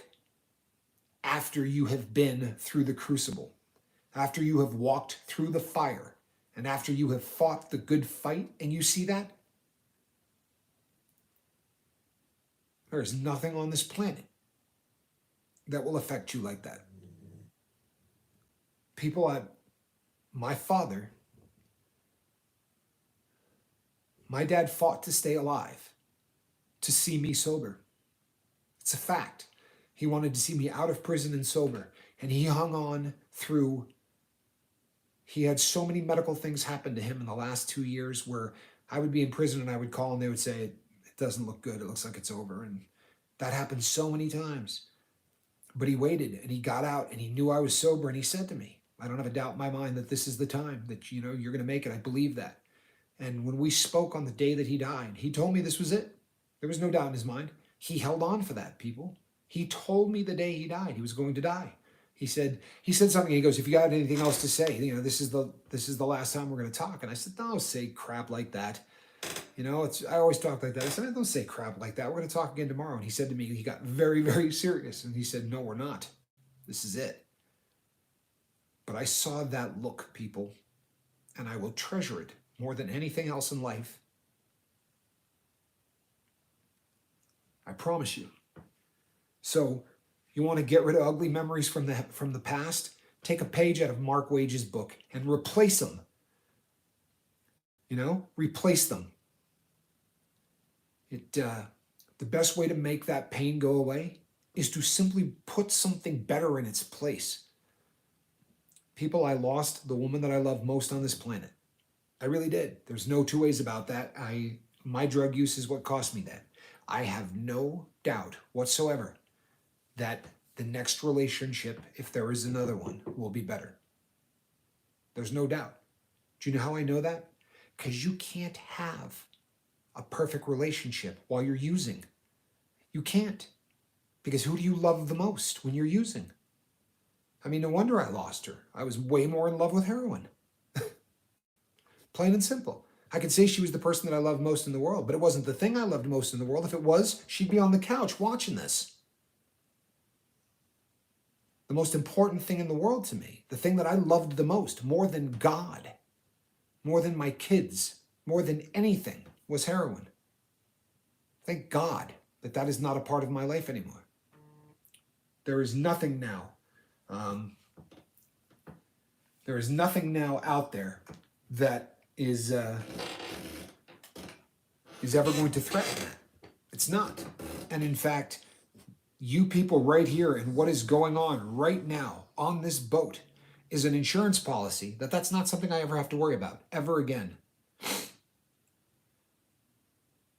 [SPEAKER 1] after you have been through the crucible, after you have walked through the fire, and after you have fought the good fight, and you see that, there is nothing on this planet that will affect you like that. People, my father, my dad fought to stay alive, to see me sober. It's a fact. He wanted to see me out of prison and sober, and he hung on through. He had so many medical things happen to him in the last 2 years where I would be in prison and I would call and they would say, it doesn't look good. It looks like it's over. And that happened so many times. But he waited and he got out and he knew I was sober and he said to me, I don't have a doubt in my mind that this is the time that, you're going to make it. I believe that. And when we spoke on the day that he died, he told me this was it. There was no doubt in his mind. He held on for that, people. He told me the day he died, he was going to die. He said something. He goes, if you got anything else to say, this is the last time we're going to talk. And I said, don't say crap like that. I always talk like that. I said, don't say crap like that. We're going to talk again tomorrow. And he said to me, he got very, very serious. And he said, no, we're not. This is it. But I saw that look, people, and I will treasure it more than anything else in life. I promise you. So you want to get rid of ugly memories from the past? Take a page out of Mark Wage's book and replace them. Replace them. The best way to make that pain go away is to simply put something better in its place. People, I lost the woman that I love most on this planet. I really did. There's no two ways about that. My drug use is what cost me that. I have no doubt whatsoever that the next relationship, if there is another one, will be better. There's no doubt. Do you know how I know that? Because you can't have a perfect relationship while you're using. You can't. Because who do you love the most when you're using? No wonder I lost her. I was way more in love with heroin. Plain and simple. I could say she was the person that I loved most in the world, but it wasn't the thing I loved most in the world. If it was, she'd be on the couch watching this. The most important thing in the world to me, the thing that I loved the most, more than God, more than my kids, more than anything, was heroin. Thank God that is not a part of my life anymore. There is nothing now. There is nothing now out there that is ever going to threaten that. It's not. And in fact, you people right here and what is going on right now on this boat is an insurance policy that's not something I ever have to worry about ever again.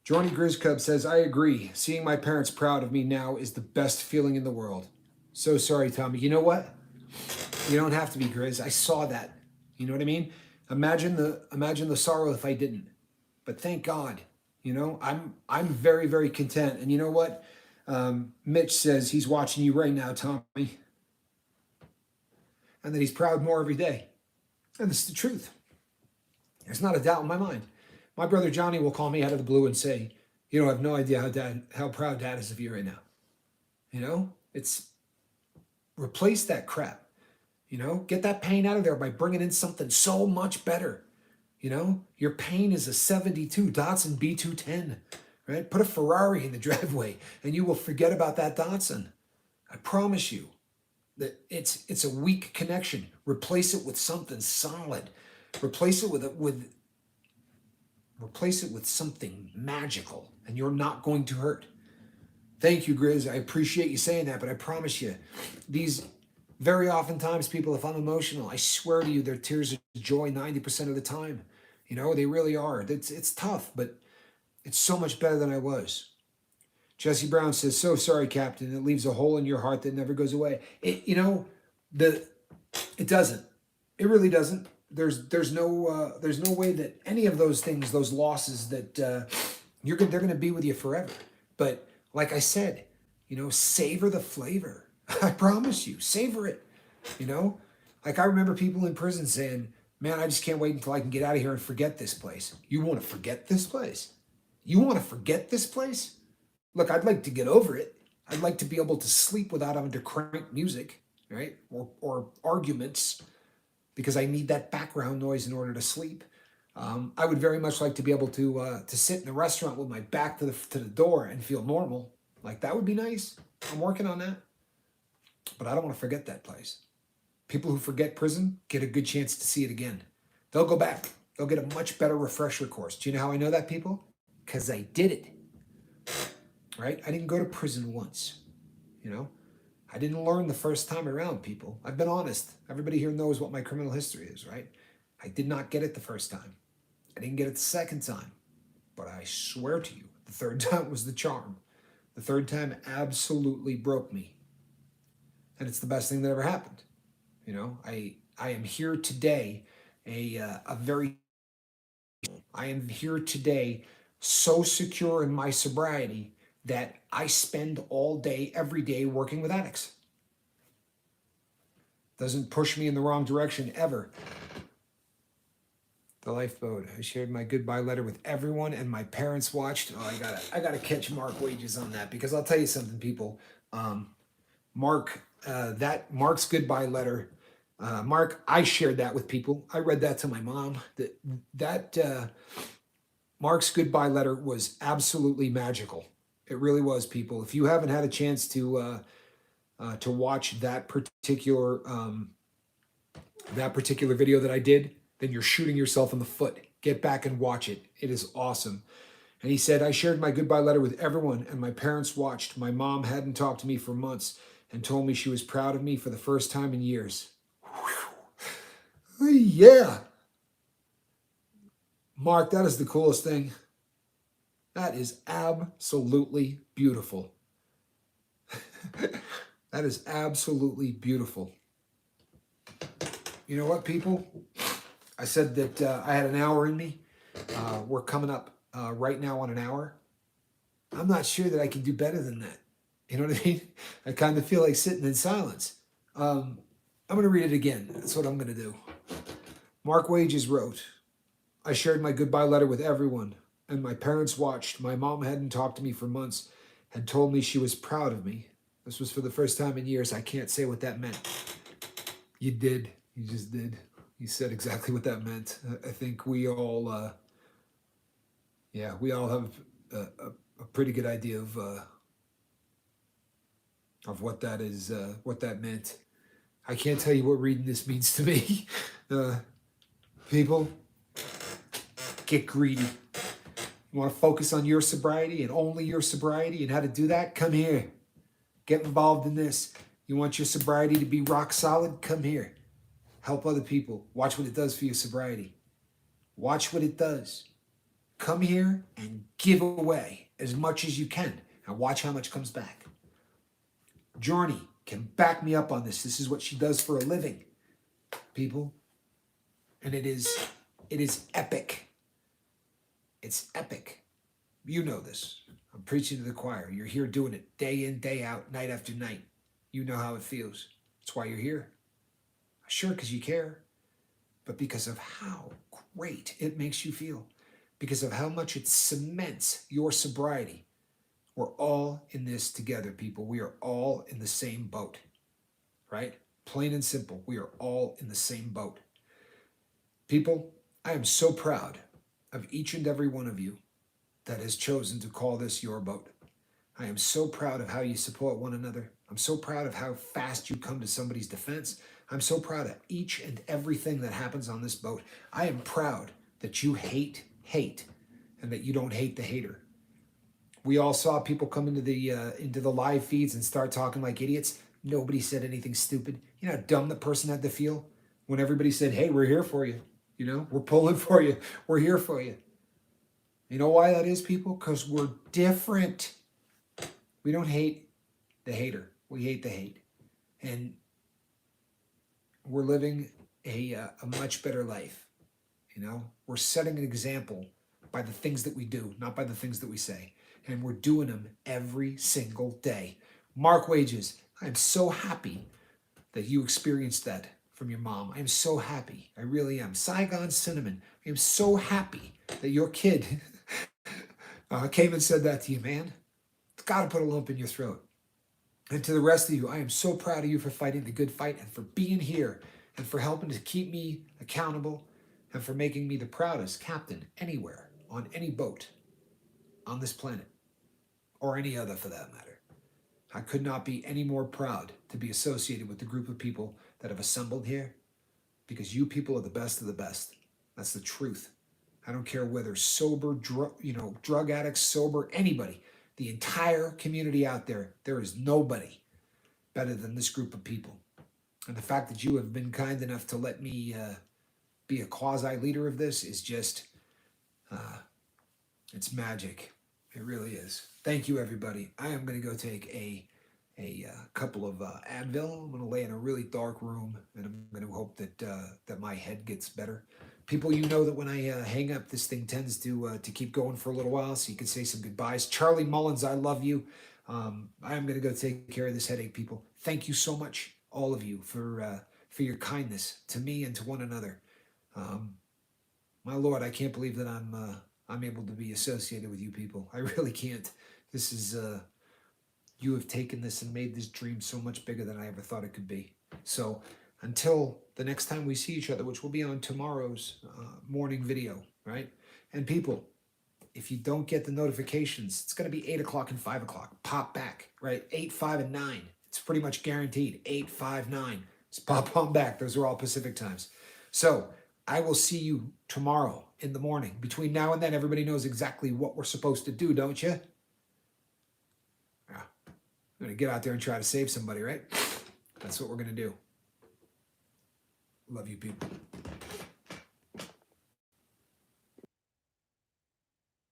[SPEAKER 1] Jorny Grizzcub says, I agree. Seeing my parents proud of me now is the best feeling in the world. So sorry, Tommy. You know what? You don't have to be, Grizz. I saw that. You know what I mean? Imagine the sorrow if I didn't. But thank God. I'm very, very content. And you know what? Mitch says he's watching you right now, Tommy. And that he's proud more every day. And this is the truth. There's not a doubt in my mind. My brother Johnny will call me out of the blue and say, I have no idea how proud Dad is of you right now. It's replace that crap. Get that pain out of there by bringing in something so much better. Your pain is a 72 Datsun B210, right? Put a Ferrari in the driveway and you will forget about that Datsun. I promise you that it's a weak connection. Replace it with something solid. Replace it with something magical and you're not going to hurt. Thank you, Grizz. I appreciate you saying that, but I promise you, these very oftentimes, people, if I'm emotional, I swear to you, they're tears of joy 90% of the time. They really are. It's tough, but It's so much better than I was. Jesse Brown says, "So sorry, Captain. It leaves a hole in your heart that never goes away." The it doesn't. It really doesn't. There's no way that any of those things, those losses, that they're going to be with you forever. But like I said, savor the flavor. I promise you, savor it. You know, like I remember people in prison saying, "Man, I just can't wait until I can get out of here and forget this place." You want to forget this place? You want to forget this place? Look, I'd like to get over it. I'd like to be able to sleep without having to crank music, right? Or arguments, because I need that background noise in order to sleep. I would very much like to be able to sit in a restaurant with my back to the door and feel normal. Like that would be nice. I'm working on that, but I don't want to forget that place. People who forget prison get a good chance to see it again. They'll go back. They'll get a much better refresher course. Do you know how I know that, people? Because I did it. Right? I didn't go to prison once. I didn't learn the first time around, people. I've been honest. Everybody here knows what my criminal history is, right? I did not get it the first time. I didn't get it the second time. But I swear to you, the third time was the charm. The third time absolutely broke me. And it's the best thing that ever happened. I am here today a very I am here today so secure in my sobriety that I spend all day, every day working with addicts. Doesn't push me in the wrong direction ever. The lifeboat. I shared my goodbye letter with everyone, and my parents watched. Oh, I gotta catch Mark Wages on that, because I'll tell you something, people. Mark's goodbye letter. Mark, I shared that with people. I read that to my mom. That Mark's goodbye letter was absolutely magical. It really was, people. If you haven't had a chance to watch that particular video that I did, then you're shooting yourself in the foot. Get back and watch it. It is awesome. And he said, "I shared my goodbye letter with everyone, and my parents watched. My mom hadn't talked to me for months and told me she was proud of me for the first time in years." Whew. Yeah. Mark, that is the coolest thing. That is absolutely beautiful. That is absolutely beautiful. You know what, people? I said that I had an hour in me. We're coming up right now on an hour. I'm not sure that I can do better than that. You know what I mean? I kind of feel like sitting in silence. I'm going to read it again. That's what I'm going to do. Mark Wages wrote, "I shared my goodbye letter with everyone, and my parents watched. My mom hadn't talked to me for months and told me she was proud of me. This was for the first time in years. I can't say what that meant." You did. You just did. You said exactly what that meant. I think we all, we all have a pretty good idea of what that is, what that meant. I can't tell you what reading this means to me. People, get greedy. You want to focus on your sobriety and only your sobriety and how to do that? Come here. Get involved in this. You want your sobriety to be rock solid? Come here. Help other people. Watch what it does for your sobriety. Watch what it does. Come here and give away as much as you can and watch how much comes back. Journey can back me up on this. This is what she does for a living, people. And it is epic. It's epic. You know this. I'm preaching to the choir. You're here doing it day in, day out, night after night. You know how it feels. That's why you're here. Sure, because you care, but because of how great it makes you feel, because of how much it cements your sobriety. We're all in this together, people. We are all in the same boat, right? Plain and simple. We are all in the same boat. People, I am so proud of each and every one of you that has chosen to call this your boat. I am so proud of how you support one another. I'm so proud of how fast you come to somebody's defense. I'm so proud of each and everything that happens on this boat. I am proud that you hate hate and that you don't hate the hater. We all saw people come into the live feeds and start talking like idiots. Nobody said anything stupid. You know how dumb the person had to feel when everybody said, "Hey, we're here for you. We're pulling for you. We're here for you." You know why that is, people? Because we're different. We don't hate the hater. We hate the hate. And we're living a much better life. You know, we're setting an example by the things that we do, not by the things that we say. And we're doing them every single day. Mark Wages, I'm so happy that you experienced that from your mom. I'm so happy. I really am. Saigon Cinnamon, I am so happy that your kid came and said that to you, man. It's got to put a lump in your throat. And to the rest of you, I am so proud of you for fighting the good fight and for being here and for helping to keep me accountable and for making me the proudest captain anywhere on any boat on this planet or any other for that matter. I could not be any more proud to be associated with the group of people that have assembled here because you people are the best of the best. That's the truth. I don't care whether sober, drug addicts, sober, anybody. The entire community out there, there is nobody better than this group of people. And the fact that you have been kind enough to let me be a quasi leader of this is just, it's magic. It really is. Thank you, everybody. I am going to go take a couple of Advil. I'm going to lay in a really dark room, and I'm going to hope that my head gets better. People, you know that when I hang up, this thing tends to keep going for a little while, so you can say some goodbyes. Charlie Mullins, I love you. I am going to go take care of this headache, people. Thank you so much, all of you, for your kindness to me and to one another. My Lord, I can't believe that I'm able to be associated with you people. I really can't. This is you have taken this and made this dream so much bigger than I ever thought it could be. So until the next time we see each other, which will be on tomorrow's morning video, right? And people, if you don't get the notifications, it's going to be 8 o'clock and 5 o'clock. Pop back, right? 8, 5, and 9. It's pretty much guaranteed. 8, 5, 9. Just pop on back. Those are all Pacific times. So I will see you tomorrow in the morning. Between now and then, everybody knows exactly what we're supposed to do, don't you? Yeah. I'm going to get out there and try to save somebody, right? That's what we're going to do. Love you, people.